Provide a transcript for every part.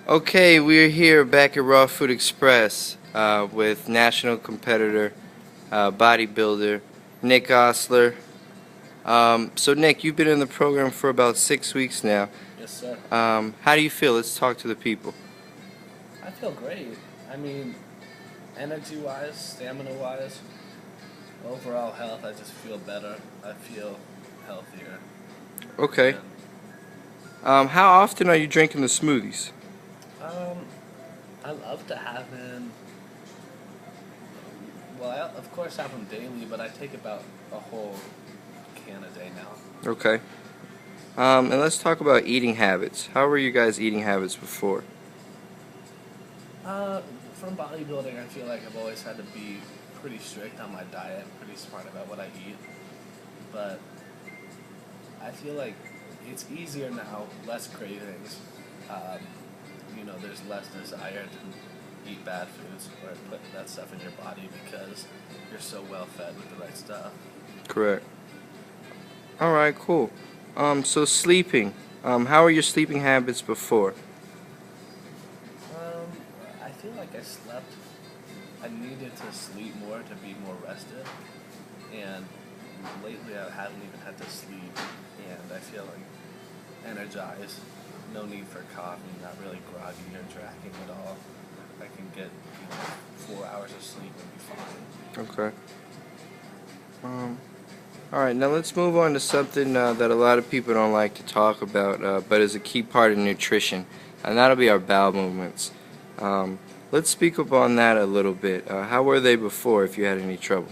Okay, we're here back at Raw Food Express with national competitor, bodybuilder, Nick Osler. So Nick, you've been in the program for about 6 weeks now. Yes, sir. How do you feel? Let's talk to the people. I feel great. I mean, energy-wise, stamina-wise, overall health, I just feel better. I feel healthier. Okay. And, How often are you drinking the smoothies? um, I love to have them. Well, I of course have them daily, but I take about a whole can a day now. Okay. And let's talk about eating habits. How were you guys' eating habits before? From bodybuilding, I feel like I've always had to be pretty strict on my diet, pretty smart about what I eat. But I feel like it's easier now, less cravings. There's less desire to eat bad foods or put that stuff in your body because you're so well fed with the right stuff. Correct. All right, cool. So sleeping. How were your sleeping habits before? I feel like I needed to sleep more to be more rested, and lately I haven't even had to sleep, and I feel like energized, no need for coffee, not really groggy or dragging at all. I can get 4 hours of sleep and be fine. Okay. All right, now let's move on to something that a lot of people don't like to talk about, but is a key part of nutrition, and that'll be our bowel movements. Let's speak upon that a little bit. How were they before, if you had any trouble?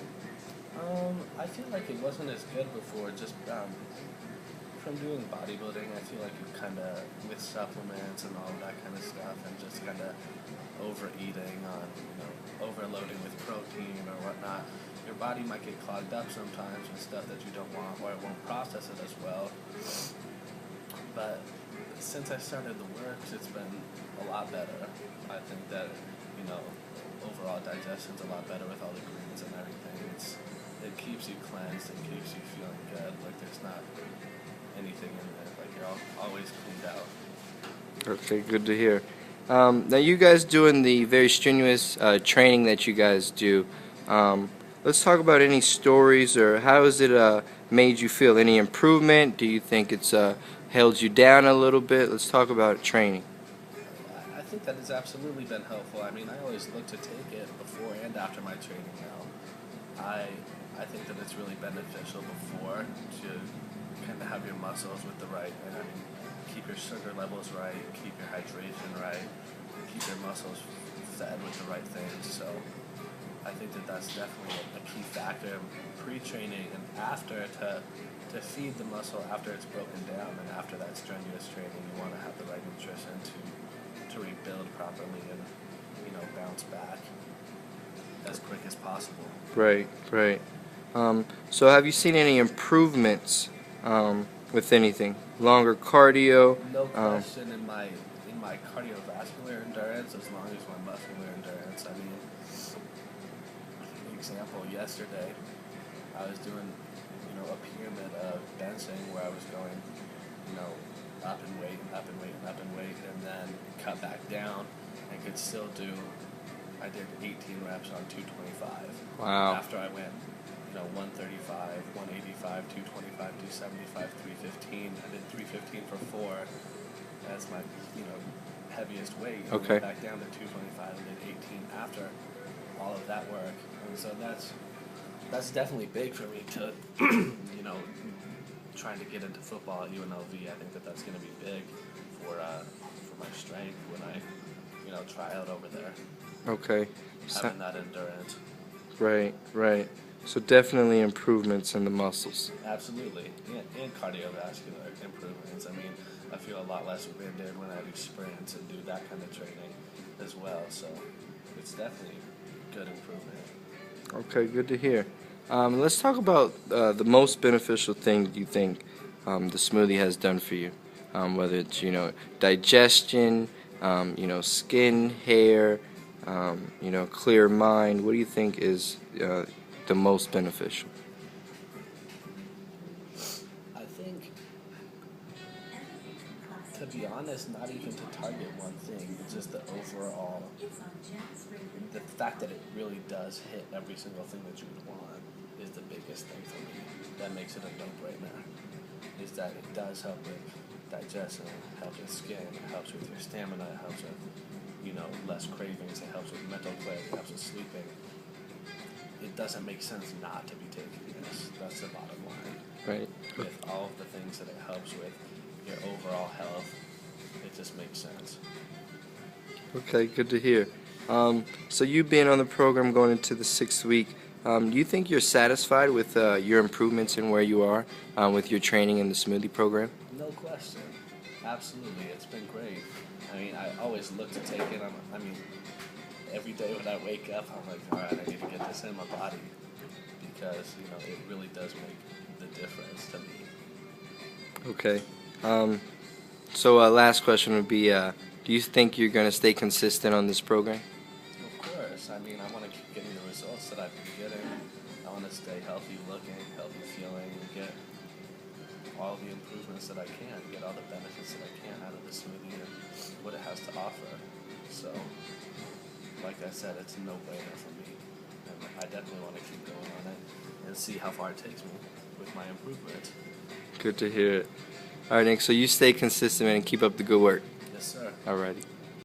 I feel like it wasn't as good before, just from doing bodybuilding. I feel like you kind of, with supplements and all that kind of stuff, and just kind of overeating on, overloading with protein or whatnot, your body might get clogged up sometimes with stuff that you don't want, or it won't process it as well. But since I started the WoRx, it's been a lot better. I think that, overall digestion's a lot better with all the greens and everything. It keeps you cleansed, it keeps you feeling good, like there's not anything in there, like you're always cleaned out. Okay, good to hear. Now you guys doing the very strenuous training that you guys do. Let's talk about any stories, or how has it made you feel? Any improvement? Do you think it's held you down a little bit? Let's talk about training. I think that has absolutely been helpful. I mean, I always look to take it before and after my training now. I think that it's really beneficial before to kind of have your muscles with the right, and I mean, keep your sugar levels right, keep your hydration right, keep your muscles fed with the right things. So I think that that's definitely a key factor pre-training and after to feed the muscle after it's broken down, and after that strenuous training you want to have the right nutrition to rebuild properly and bounce back as quick as possible. Right, right. So have you seen any improvements with anything? Longer cardio? No question in my cardiovascular endurance, as long as my muscular endurance. I mean, example, yesterday I was doing a pyramid of benching where I was going up in weight and up in weight and up in weight, and then cut back down and could still do. I did 18 reps on 225. Wow. After I went 135, 185, 225, 275, 315. I did 315 for 4. That's my heaviest weight. Okay. I went back down to 225 and did 18 after all of that work. And so that's definitely big for me to trying to get into football at UNLV. I think that's going to be big for my strength when I try out over there. Okay. Having that endurance. Right, right. So definitely improvements in the muscles. Absolutely, and cardiovascular improvements. I mean, I feel a lot less winded when I do sprints and do that kind of training as well. So it's definitely good improvement. Okay, good to hear. Let's talk about the most beneficial thing you think the smoothie has done for you. Whether it's digestion, skin, hair, clear mind. What do you think is the most beneficial? I think, to be honest, honest, not even to target one thing. It's just the overall, the fact that it really does hit every single thing that you would want is the biggest thing for me. That makes it a no-brainer. Is that it does help with digestion, it helps with skin, it helps with your stamina, it helps with, less cravings, it helps with mental clarity, it helps with sleeping. It doesn't make sense not to be taking this. That's the bottom line. Right. With all of the things that it helps with your overall health, it just makes sense. Okay, good to hear. So you being on the program going into the 6th week, do you think you're satisfied with your improvements in where you are with your training in the smoothie program? No question. Absolutely. It's been great. I mean, I always look to take it. Every day when I wake up, I'm like, all right, I need to get this in my body because, it really does make the difference to me. Okay. So last question would be, do you think you're going to stay consistent on this program? Of course. I want to keep getting the results that I've been getting. I want to stay healthy looking, healthy feeling, and get all the improvements that I can, get all the benefits that I can out of the smoothie and what it has to offer. So, like I said, it's a no-brainer for me. And I definitely want to keep going on it and see how far it takes me with my improvements. Good to hear it. All right, Nick, so you stay consistent and keep up the good work. Yes, sir. All righty.